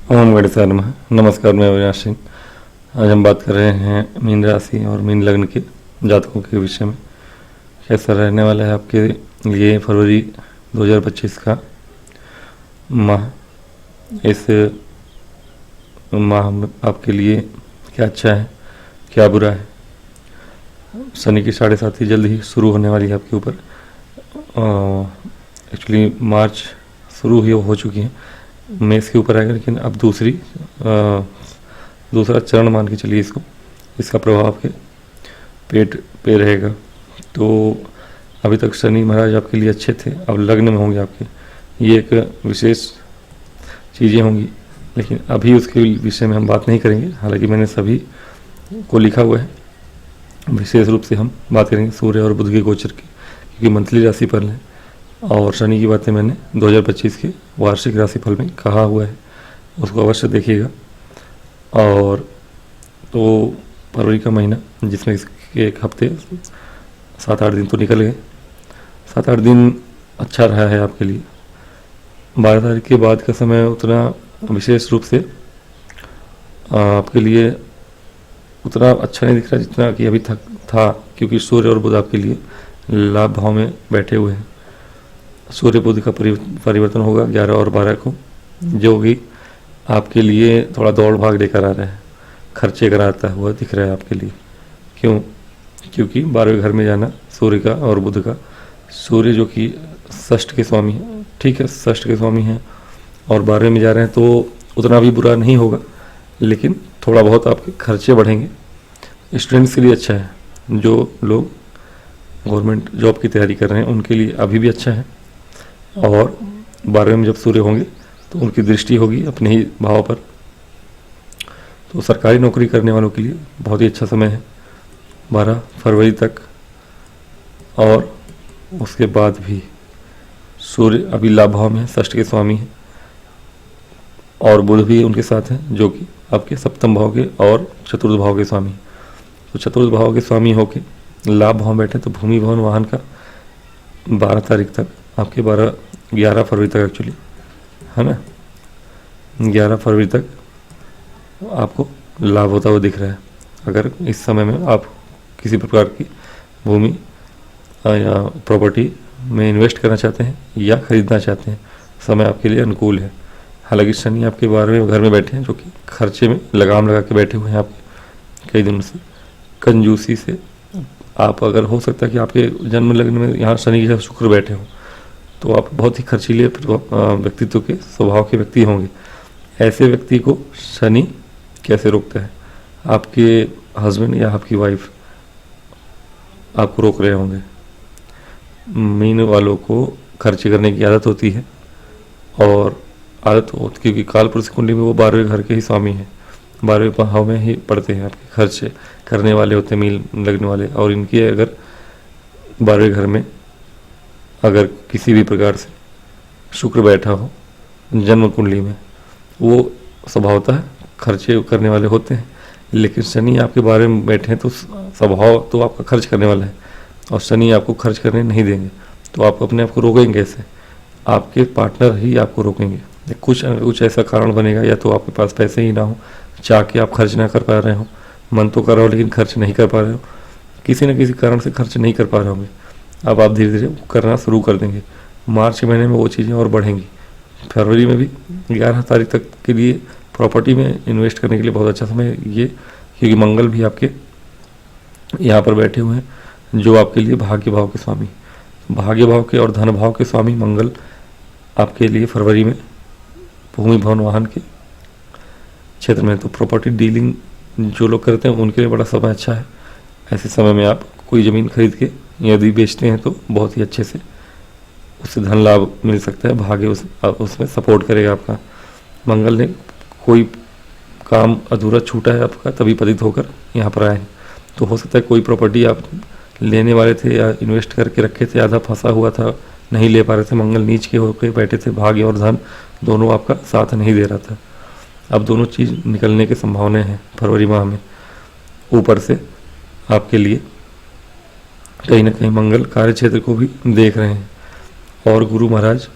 ओम गणेशाय नमः। नमस्कार, मैं अविनाश सिंह। आज हम बात कर रहे हैं मीन राशि और मीन लग्न के जातकों के विषय में। कैसा रहने वाला है आपके लिए फरवरी 2025 का माह। इस माह में आपके लिए क्या अच्छा है, क्या बुरा है। शनि की 7.5 जल्द ही शुरू होने वाली है आपके ऊपर। एक्चुअली मार्च शुरू ही हो चुकी है, मेष के ऊपर आएगा, लेकिन अब दूसरा चरण मान के चलिए इसको। इसका प्रभाव आपके पेट पे रहेगा। तो अभी तक शनि महाराज आपके लिए अच्छे थे, अब लग्न में होंगे आपके। ये एक विशेष चीज़ें होंगी, लेकिन अभी उसके विषय में हम बात नहीं करेंगे। हालांकि मैंने सभी को लिखा हुआ है, विशेष रूप से हम बात करेंगे सूर्य और बुध के गोचर की, क्योंकि मंथली राशिफल है और शनि की बातें मैंने 2025 के वार्षिक राशिफल में कहा हुआ है, उसको अवश्य देखिएगा। और तो फरवरी का महीना, जिसमें इसके एक हफ्ते 7-8 दिन तो निकल गए। 7-8 दिन अच्छा रहा है आपके लिए। 12 तारीख के बाद का समय उतना विशेष रूप से आपके लिए उतना अच्छा नहीं दिख रहा जितना कि अभी तक था, क्योंकि सूर्य और बुध आपके लिए लाभ भाव में बैठे हुए हैं। सूर्य बुध का परिवर्तन होगा 11 और 12 को, जो कि आपके लिए थोड़ा दौड़ भाग लेकर आ रहा है, खर्चे कराता हुआ दिख रहा है आपके लिए। क्यों? क्योंकि 12वें घर में जाना सूर्य का और बुध का। सूर्य जो कि षष्ठ के स्वामी है, ठीक है, षष्ठ के स्वामी हैं और 12वें में जा रहे हैं, तो उतना भी बुरा नहीं होगा, लेकिन थोड़ा बहुत आपके खर्चे बढ़ेंगे। स्टूडेंट्स के लिए अच्छा है, जो लोग गवर्नमेंट जॉब की तैयारी कर रहे हैं उनके लिए अभी भी अच्छा है। और 12वें में जब सूर्य होंगे तो उनकी दृष्टि होगी अपने ही भाव पर, तो सरकारी नौकरी करने वालों के लिए बहुत ही अच्छा समय है 12 फरवरी तक। और उसके बाद भी सूर्य अभी लाभ भाव में है, षष्ठ के स्वामी है, और बुध भी उनके साथ हैं, जो कि आपके सप्तम भाव के और चतुर्थ भाव के स्वामी। तो चतुर्थ भाव के स्वामी होके लाभ भाव में बैठे, तो भूमि भवन वाहन का 12 तारीख तक आपके 11 फरवरी तक एक्चुअली है ना, 11 फरवरी तक आपको लाभ होता हुआ दिख रहा है। अगर इस समय में आप किसी प्रकार की भूमि या प्रॉपर्टी में इन्वेस्ट करना चाहते हैं या खरीदना चाहते हैं, समय आपके लिए अनुकूल है। हालांकि शनि आपके 12वें घर में बैठे हैं, जो कि खर्चे में लगाम लगा के बैठे हुए हैं आपके कई दिनों से, कंजूसी से। आप अगर हो सकता है कि आपके जन्म लग्न में यहाँ शनि के साथ शुक्र बैठे हो, तो आप बहुत ही खर्चीले व्यक्तित्व के स्वभाव के व्यक्ति होंगे। ऐसे व्यक्ति को शनि कैसे रोकता है? आपके हस्बैंड या आपकी वाइफ आपको रोक रहे होंगे। मीन वालों को खर्चे करने की आदत होती है, और आदत होती क्योंकि कालपुरुष कुंडली में वो 12वें घर के ही स्वामी हैं, 12वें भाव में ही पड़ते हैं, आपके खर्चे करने वाले होते हैं मीन लगने वाले। और इनके अगर 12वें घर में अगर किसी भी प्रकार से शुक्र बैठा हो जन्म कुंडली में, वो स्वभावतः खर्चे करने वाले होते हैं। लेकिन शनि आपके बारे में बैठे हैं, तो स्वभाव तो आपका खर्च करने वाला है, और शनि आपको खर्च करने नहीं देंगे। तो आप अपने आप को रोकेंगे कैसे? आपके पार्टनर ही आपको रोकेंगे। कुछ ऐसा कारण बनेगा, या तो आपके पास पैसे ही ना हो, चाह के आप खर्च ना कर पा रहे हो, मन तो कर रहे हो लेकिन खर्च नहीं कर पा रहे हो, किसी न किसी कारण से खर्च नहीं कर पा रहे होंगे। अब आप धीरे धीरे करना शुरू कर देंगे। मार्च के महीने में वो चीज़ें और बढ़ेंगी। फरवरी में भी 11 तारीख तक के लिए प्रॉपर्टी में इन्वेस्ट करने के लिए बहुत अच्छा समय है ये, क्योंकि मंगल भी आपके यहाँ पर बैठे हुए हैं, जो आपके लिए भाग्य भाव के स्वामी, भाग्य भाव के और धन भाव के स्वामी मंगल आपके लिए फरवरी में भूमि भवन वाहन के क्षेत्र में। तो प्रॉपर्टी डीलिंग जो लोग करते हैं उनके लिए बड़ा समय अच्छा है। ऐसे समय में आप कोई ज़मीन खरीद के यदि बेचते हैं तो बहुत ही अच्छे से उससे धन लाभ मिल सकता है। भाग्य उसमें सपोर्ट करेगा आपका। मंगल ने कोई काम अधूरा छूटा है आपका, तभी पतित होकर यहाँ पर आए हैं। तो हो सकता है कोई प्रॉपर्टी आप लेने वाले थे या इन्वेस्ट करके रखे थे, आधा फंसा हुआ था, नहीं ले पा रहे थे, मंगल नीच के होकर बैठे थे, भाग्य और धन दोनों आपका साथ नहीं दे रहा था। अब दोनों चीज़ निकलने की संभावना है फरवरी माह में। ऊपर से आपके लिए कहीं ना कहीं मंगल कार्य क्षेत्र को भी देख रहे हैं, और गुरु महाराज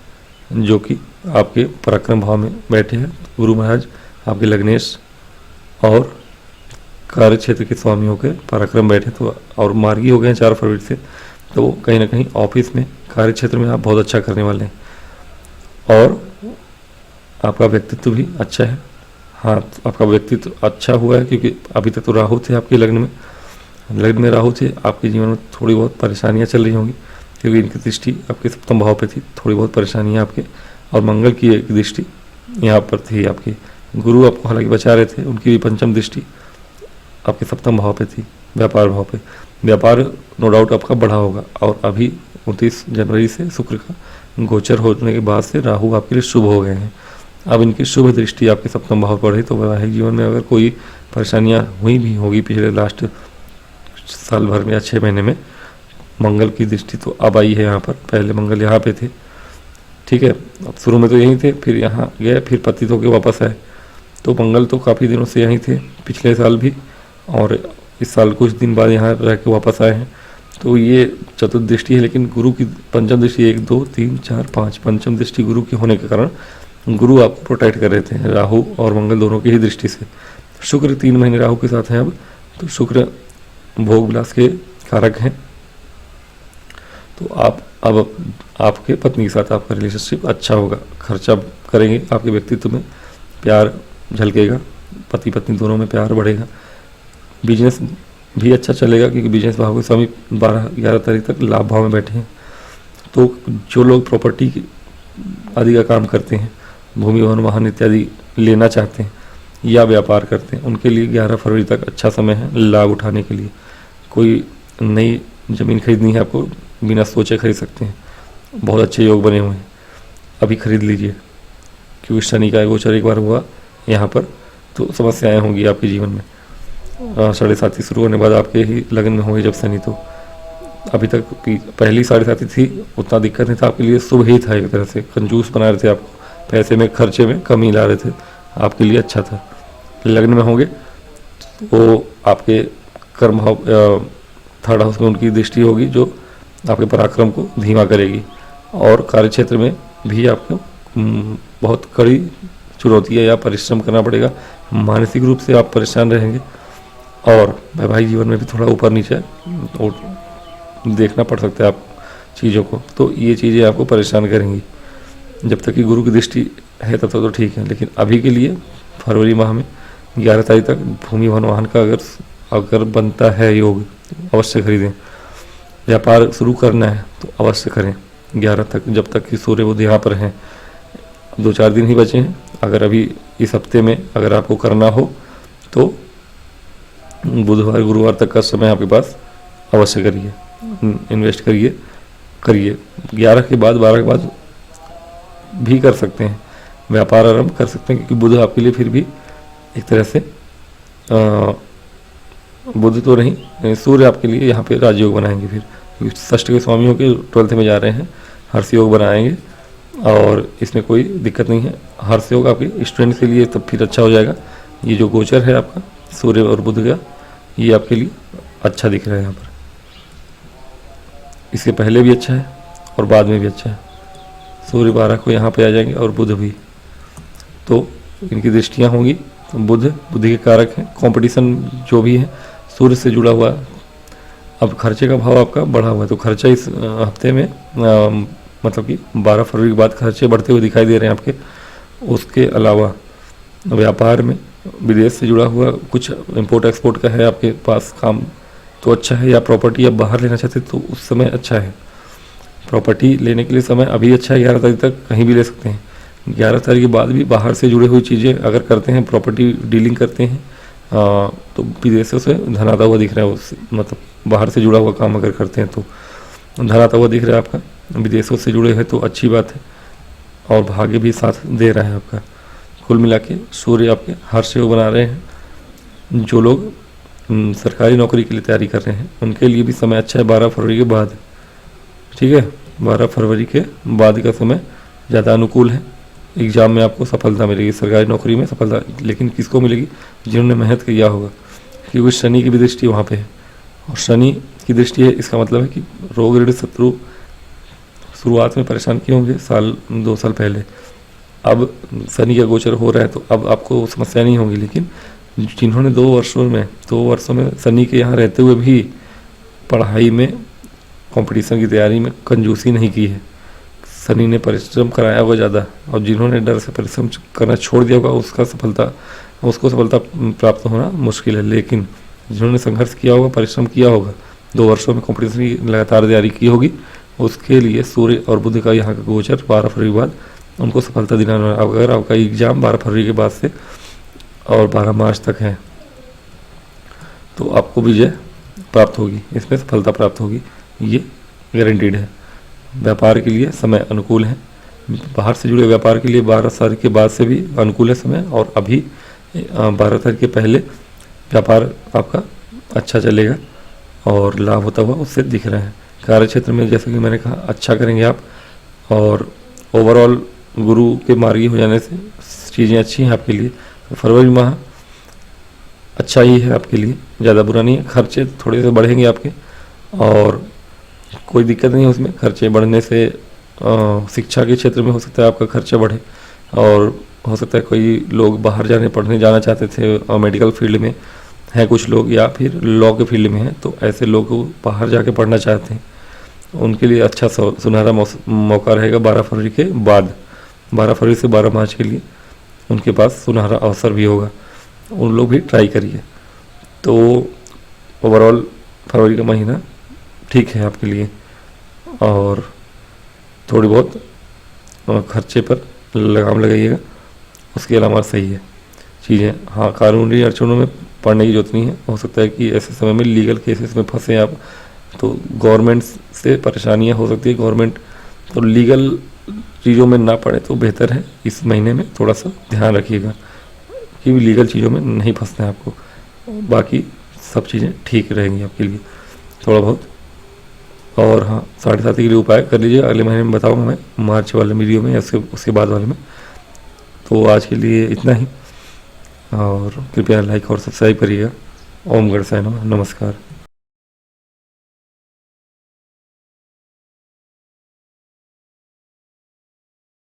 जो कि आपके पराक्रम भाव में बैठे हैं, गुरु महाराज आपके लग्नेश और कार्य क्षेत्र के स्वामी होकर पराक्रम बैठे तो और मार्गी हो गए हैं 4 फरवरी से, तो कहीं ना कहीं ऑफिस में कार्य क्षेत्र में आप बहुत अच्छा करने वाले हैं और आपका व्यक्तित्व भी अच्छा है। हाँ, तो आपका व्यक्तित्व अच्छा हुआ है क्योंकि अभी तक तो राहु थे आपके लग्न में राहु थे, आपके जीवन में थोड़ी बहुत परेशानियां चल रही होंगी क्योंकि इनकी दृष्टि आपके सप्तम भाव पे थी, थोड़ी बहुत परेशानियां आपके, और मंगल की एक दृष्टि यहाँ पर थी आपकी। गुरु आपको हालांकि बचा रहे थे, उनकी भी पंचम दृष्टि आपके सप्तम भाव पे थी, व्यापार भाव पे। व्यापार नो डाउट आपका बढ़ा होगा और अभी 29 जनवरी से शुक्र का गोचर होने के बाद से राहु आपके लिए शुभ हो गए हैं। अब इनकी शुभ दृष्टि आपके सप्तम भाव पढ़े तो वैवाहिक जीवन में अगर कोई परेशानियां हुई भी होगी पिछले लास्ट साल भर में या 6 महीने में, मंगल की दृष्टि तो अब आई है यहाँ पर। पहले मंगल यहाँ पे थे, ठीक है, अब शुरू में तो यहीं थे, फिर यहाँ गए, फिर पतित होकर वापस आए, तो मंगल तो काफ़ी दिनों से यहीं थे, पिछले साल भी, और इस साल कुछ दिन बाद यहाँ रह के वापस आए हैं। तो ये चतुर्थ दृष्टि है, लेकिन गुरु की पंचम दृष्टि 1 2 3 4 5 पंचम दृष्टि गुरु की होने के कारण गुरु आपको प्रोटेक्ट कर रहे थे, राहु और मंगल दोनों की ही दृष्टि से। शुक्र 3 महीने राहु के साथ हैं अब, तो शुक्र भोग विलास के कारक हैं, तो आप अब आपके पत्नी के साथ आपका रिलेशनशिप अच्छा होगा, खर्चा करेंगे, आपके व्यक्तित्व में प्यार झलकेगा, पति पत्नी दोनों में प्यार बढ़ेगा। बिजनेस भी अच्छा चलेगा क्योंकि बिजनेस भाव के स्वामी 12-11 तारीख तक लाभ भाव में बैठे हैं। तो जो लोग प्रॉपर्टी आदि का काम करते हैं, भूमि भवन वाहन इत्यादि लेना चाहते हैं या व्यापार करते हैं, उनके लिए 11 फरवरी तक अच्छा समय है लाभ उठाने के लिए। कोई नई ज़मीन खरीदनी है आपको, बिना सोचे खरीद सकते हैं, बहुत अच्छे योग बने हुए हैं, अभी खरीद लीजिए क्योंकि शनि का गोचर एक बार हुआ यहाँ पर, तो समस्याएं होंगी आपके जीवन में। 7.5 शुरू होने के बाद आपके ही लगन में होंगे जब शनि, तो अभी तक पहली 7.5 थी, उतना दिक्कत नहीं था आपके लिए, शुभ ही था, एक तरह से कंजूस बना रहे थे आपको, पैसे में खर्चे में कमी ला रहे थे, आपके लिए अच्छा था। लग्न में होंगे तो आपके कर्म भाव 3rd हाउस में उनकी दृष्टि होगी जो आपके पराक्रम को धीमा करेगी, और कार्य क्षेत्र में भी आपको बहुत कड़ी चुनौती है या परिश्रम करना पड़ेगा, मानसिक रूप से आप परेशान रहेंगे, और वैवाहिक जीवन में भी थोड़ा ऊपर नीचे और देखना पड़ सकता है आप चीज़ों को, तो ये चीज़ें आपको परेशान करेंगी। जब तक कि गुरु की दृष्टि है तब तक तो ठीक है, लेकिन अभी के लिए फरवरी माह में 11 तारीख तक भूमि भवन वाहन का अगर बनता है योग, अवश्य खरीदें। व्यापार शुरू करना है तो अवश्य करें 11 तक, जब तक कि सूर्य बुध यहाँ पर हैं। 2-4 दिन ही बचे हैं, अगर अभी इस हफ्ते में अगर आपको करना हो तो बुधवार गुरुवार तक का समय आपके पास, अवश्य करिए, इन्वेस्ट करिए 11 के बाद 12 के बाद भी कर सकते हैं, व्यापार आरंभ कर सकते हैं, क्योंकि बुध आपके लिए फिर भी एक तरह से बुध तो नहीं, सूर्य आपके लिए यहाँ पे राजयोग बनाएंगे, फिर क्योंकि षष्ठ के स्वामी होकर 12th में जा रहे हैं, हर्ष योग बनाएंगे, और इसमें कोई दिक्कत नहीं है। हर्ष योग आपके स्टूडेंट के लिए तब फिर अच्छा हो जाएगा। ये जो गोचर है आपका सूर्य और बुध का, ये आपके लिए अच्छा दिख रहा है यहाँ पर, इसके पहले भी अच्छा है और बाद में भी अच्छा है। सूर्य 12 को यहाँ पे आ जाएंगे और बुध भी, तो इनकी दृष्टियाँ होंगी। तो बुध के कारक हैं, कंपटीशन जो भी है सूर्य से जुड़ा हुआ। अब खर्चे का भाव आपका बढ़ा हुआ है, तो खर्चा इस हफ्ते में मतलब कि 12 फरवरी के बाद खर्चे बढ़ते हुए दिखाई दे रहे हैं आपके। उसके अलावा व्यापार में विदेश से जुड़ा हुआ कुछ इंपोर्ट एक्सपोर्ट का है आपके पास काम, तो अच्छा है। या प्रॉपर्टी आप बाहर लेना चाहते तो उस समय अच्छा है, प्रॉपर्टी लेने के लिए समय अभी अच्छा है। 11 तारीख तक कहीं भी ले सकते हैं। 11 तारीख के बाद भी बाहर से जुड़ी हुई चीज़ें अगर करते हैं, प्रॉपर्टी डीलिंग करते हैं, तो विदेशों से धन आता हुआ दिख रहा है। उससे मतलब बाहर से जुड़ा हुआ काम अगर करते हैं तो धन आता हुआ दिख रहा है आपका। विदेशों से जुड़े हैं तो अच्छी बात है, और भाग्य भी साथ दे रहा है आपका। कुल मिला के सूर्य आपके हर्ष योग बना रहे हैं। जो लोग सरकारी नौकरी के लिए तैयारी कर रहे हैं उनके लिए भी समय अच्छा है 12 फरवरी के बाद, ठीक है। 12 फरवरी के बाद का समय ज़्यादा अनुकूल है। एग्ज़ाम में आपको सफलता मिलेगी, सरकारी नौकरी में सफलता, लेकिन किसको मिलेगी? जिन्होंने मेहनत किया होगा, क्योंकि शनि की भी दृष्टि वहाँ पे है, और शनि की दृष्टि है, इसका मतलब है कि रोग ऋण शत्रु शुरुआत में परेशान किए होंगे 1-2 साल पहले, अब शनि का गोचर हो रहा है तो अब आपको समस्या नहीं होगी। लेकिन जिन्होंने 2 वर्षों में शनि के यहाँ रहते हुए भी पढ़ाई में, कंपटीशन की तैयारी में कंजूसी नहीं की है, शनि ने परिश्रम कराया होगा ज़्यादा, और जिन्होंने डर से परिश्रम करना छोड़ दिया होगा उसको सफलता प्राप्त होना मुश्किल है। लेकिन जिन्होंने संघर्ष किया होगा, परिश्रम किया होगा, 2 वर्षों में कंपटीशन की लगातार तैयारी की होगी, उसके लिए सूर्य और बुध का यहाँ का गोचर 12 फरवरी के बाद उनको सफलता दिलाना है। अगर आपका एग्जाम 12 फरवरी के बाद से और 12 मार्च तक है तो आपको विजय प्राप्त होगी, इसमें सफलता प्राप्त होगी, ये गारंटीड है। व्यापार के लिए समय अनुकूल है, बाहर से जुड़े व्यापार के लिए 12 तारीख के बाद से भी अनुकूल है समय, और अभी 12 तारीख के पहले व्यापार आपका अच्छा चलेगा और लाभ होता हुआ उससे दिख रहा है। कार्य क्षेत्र में जैसे कि मैंने कहा अच्छा करेंगे आप, और ओवरऑल गुरु के मार्गी हो जाने से चीज़ें अच्छी हैं आपके लिए। तो फरवरी माह अच्छा ही है आपके लिए, ज़्यादा बुरा नहीं है। खर्चे थोड़े से बढ़ेंगे आपके, और कोई दिक्कत नहीं है उसमें। खर्चे बढ़ने से शिक्षा के क्षेत्र में हो सकता है आपका खर्चा बढ़े, और हो सकता है कोई लोग बाहर पढ़ने जाना चाहते थे, मेडिकल फील्ड में हैं कुछ लोग, या फिर लॉ के फील्ड में हैं, तो ऐसे लोग बाहर जाके पढ़ना चाहते हैं, उनके लिए अच्छा सुनहरा मौका रहेगा 12 फरवरी के बाद। 12 फरवरी से 12 मार्च के लिए उनके पास सुनहरा अवसर भी होगा, उन लोग भी ट्राई करिए। तो ओवरऑल फरवरी का महीना ठीक है आपके लिए, और थोड़ी बहुत खर्चे पर लगाम लगाइएगा, उसके अलावा सही है चीज़ें। हाँ, कानूनी अड़चनों में पढ़ने की जरूरत नहीं है। हो सकता है कि ऐसे समय में लीगल केसेस में फंसे आप, तो गवर्नमेंट से परेशानियां हो सकती है। गवर्नमेंट तो लीगल चीज़ों में ना पड़े तो बेहतर है। इस महीने में थोड़ा सा ध्यान रखिएगा कि लीगल चीज़ों में नहीं फंसना है आपको, बाकी सब चीज़ें ठीक रहेंगी आपके लिए थोड़ा बहुत। और हाँ, 7.5 के लिए उपाय कर लीजिए, अगले महीने में बताऊँगा मैं मार्च वाले वीडियो में या उसके बाद वाले में। तो आज के लिए इतना ही, और कृपया लाइक और सब्सक्राइब करिएगा। ओम गणेशाय नमः। नमस्कार।